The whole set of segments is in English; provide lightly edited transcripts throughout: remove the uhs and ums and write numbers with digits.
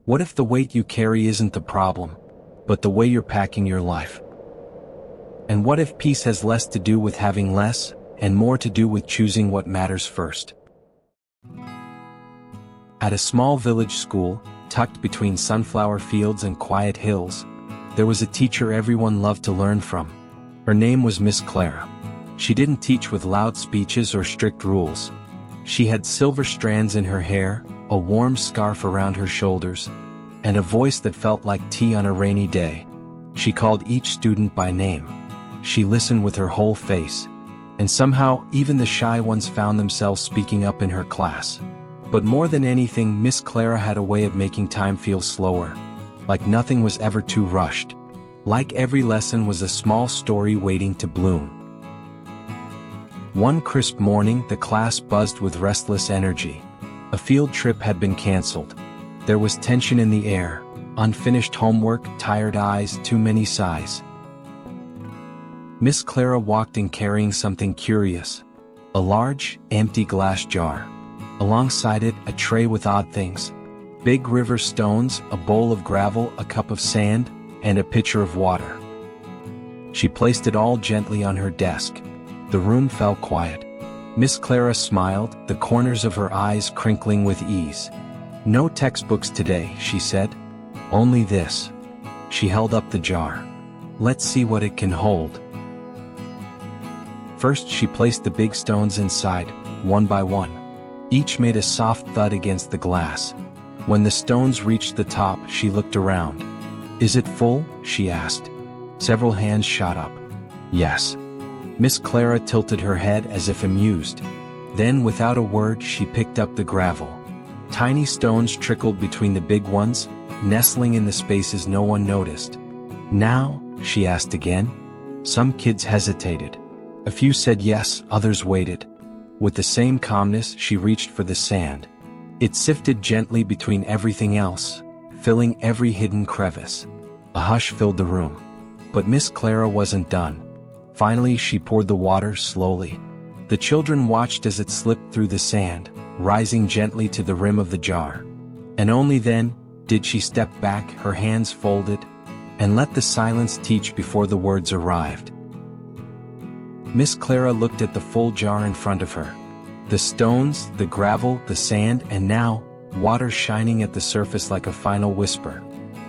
What if the weight you carry isn't the problem, but the way you're packing your life? And what if peace has less to do with having less, and more to do with choosing what matters first? At a small village school, tucked between sunflower fields and quiet hills, there was a teacher everyone loved to learn from. Her name was Miss Clara. She didn't teach with loud speeches or strict rules. She had silver strands in her hair, a warm scarf around her shoulders, and a voice that felt like tea on a rainy day. She called each student by name. She listened with her whole face, and somehow even the shy ones found themselves speaking up in her class. But more than anything, Miss Clara had a way of making time feel slower, like nothing was ever too rushed. Like every lesson was a small story waiting to bloom. One crisp morning, the class buzzed with restless energy. A field trip had been canceled. There was tension in the air, unfinished homework, tired eyes, too many sighs. Miss Clara walked in carrying something curious. A large, empty glass jar. Alongside it, a tray with odd things. Big river stones, a bowl of gravel, a cup of sand, and a pitcher of water. She placed it all gently on her desk. The room fell quiet. Miss Clara smiled, the corners of her eyes crinkling with ease. "No textbooks today," she said. "Only this." She held up the jar. "Let's see what it can hold." First, she placed the big stones inside, one by one. Each made a soft thud against the glass. When the stones reached the top, she looked around. "Is it full?" she asked. Several hands shot up. "Yes." Miss Clara tilted her head as if amused. Then, without a word, she picked up the gravel. Tiny stones trickled between the big ones, nestling in the spaces no one noticed. "Now?" she asked again. Some kids hesitated. A few said yes, others waited. With the same calmness, she reached for the sand. It sifted gently between everything else, filling every hidden crevice. A hush filled the room. But Miss Clara wasn't done. Finally, she poured the water slowly. The children watched as it slipped through the sand, rising gently to the rim of the jar. And only then did she step back, her hands folded, and let the silence teach before the words arrived. Miss Clara looked at the full jar in front of her. The stones, the gravel, the sand, and now, water shining at the surface like a final whisper.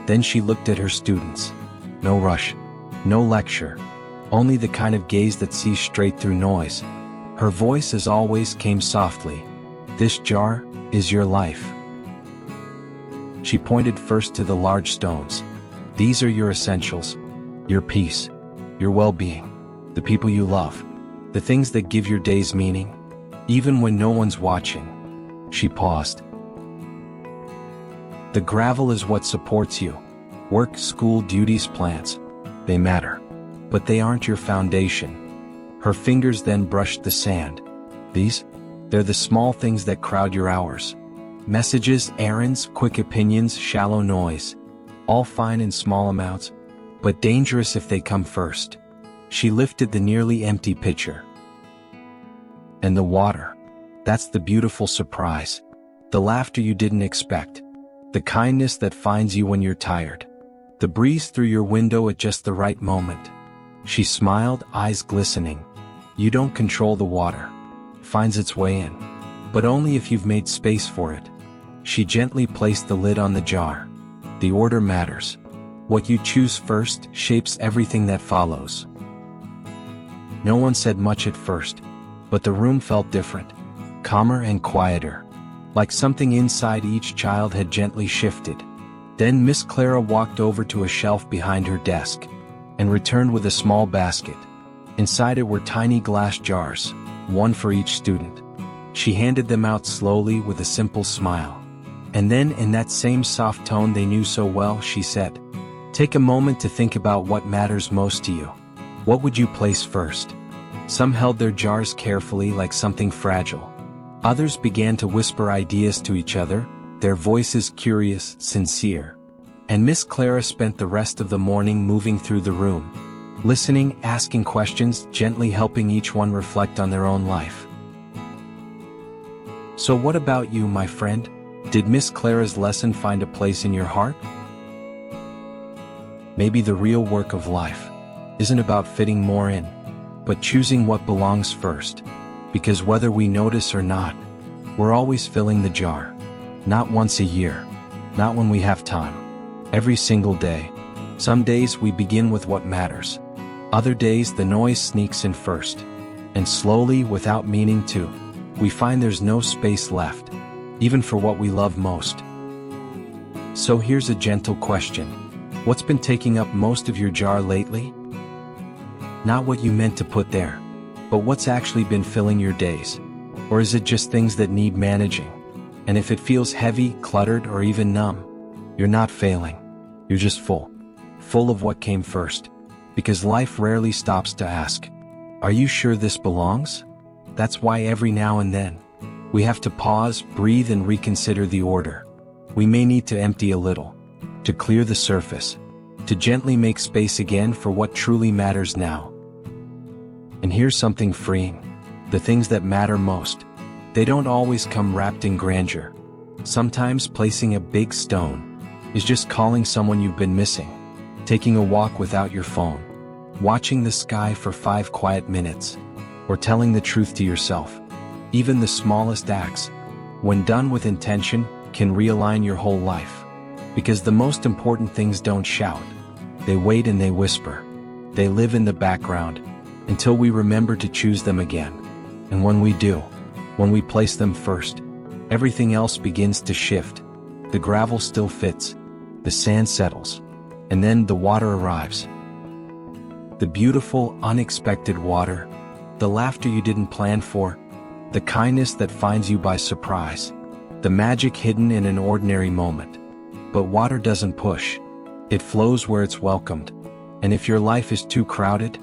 Then she looked at her students. No rush, no lecture, only the kind of gaze that sees straight through noise. Her voice, as always, came softly. "This jar is your life." She pointed first to the large stones. "These are your essentials, your peace, your well-being, the people you love, the things that give your days meaning, even when no one's watching." She paused. "The gravel is what supports you. Work, school, duties, plans. They matter. But they aren't your foundation." Her fingers then brushed the sand. They're the small things that crowd your hours. Messages, errands, quick opinions, shallow noise. All fine in small amounts, but dangerous if they come first." She lifted the nearly empty pitcher. "And the water. That's the beautiful surprise. The laughter you didn't expect. The kindness that finds you when you're tired. The breeze through your window at just the right moment." She smiled, eyes glistening. "You don't control the water. It finds its way in. But only if you've made space for it." She gently placed the lid on the jar. "The order matters. What you choose first shapes everything that follows." No one said much at first, but the room felt different, calmer and quieter, like something inside each child had gently shifted. Then Miss Clara walked over to a shelf behind her desk, and returned with a small basket. Inside it were tiny glass jars, one for each student. She handed them out slowly with a simple smile. And then, in that same soft tone they knew so well, she said, "Take a moment to think about what matters most to you. What would you place first?" Some held their jars carefully like something fragile. Others began to whisper ideas to each other, their voices curious, sincere. And Miss Clara spent the rest of the morning moving through the room, listening, asking questions, gently helping each one reflect on their own life. So what about you, my friend? Did Miss Clara's lesson find a place in your heart? Maybe the real work of life isn't about fitting more in, but choosing what belongs first. Because whether we notice or not, we're always filling the jar. Not once a year, not when we have time. Every single day. Some days we begin with what matters. Other days the noise sneaks in first. And slowly, without meaning to, we find there's no space left, even for what we love most. So here's a gentle question. What's been taking up most of your jar lately? Not what you meant to put there, but what's actually been filling your days. Or is it just things that need managing? And if it feels heavy, cluttered, or even numb, you're not failing. You're just full. Full of what came first. Because life rarely stops to ask, are you sure this belongs? That's why every now and then, we have to pause, breathe, and reconsider the order. We may need to empty a little, to clear the surface, to gently make space again for what truly matters now. And here's something freeing. The things that matter most, they don't always come wrapped in grandeur. Sometimes placing a big stone is just calling someone you've been missing, taking a walk without your phone, watching the sky for 5 quiet minutes, or telling the truth to yourself. Even the smallest acts, when done with intention, can realign your whole life. Because the most important things don't shout. They wait and they whisper. They live in the background, until we remember to choose them again. And when we do, when we place them first, everything else begins to shift. The gravel still fits, the sand settles, and then the water arrives. The beautiful, unexpected water, the laughter you didn't plan for, the kindness that finds you by surprise, the magic hidden in an ordinary moment. But water doesn't push. It flows where it's welcomed. And if your life is too crowded,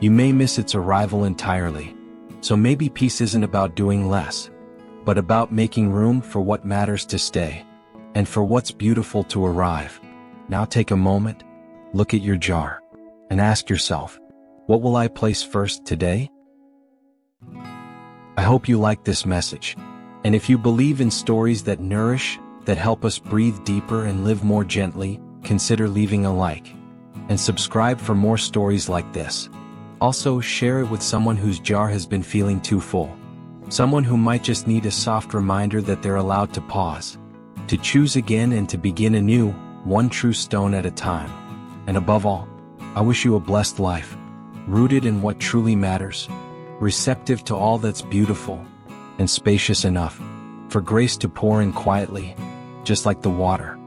you may miss its arrival entirely. So maybe peace isn't about doing less, but about making room for what matters to stay, and for what's beautiful to arrive. Now take a moment, look at your jar, and ask yourself, what will I place first today? I hope you like this message. And if you believe in stories that nourish, that help us breathe deeper and live more gently, consider leaving a like. And subscribe for more stories like this. Also, share it with someone whose jar has been feeling too full. Someone who might just need a soft reminder that they're allowed to pause, to choose again, and to begin anew, one true stone at a time. And above all, I wish you a blessed life, rooted in what truly matters, receptive to all that's beautiful, and spacious enough for grace to pour in quietly, just like the water.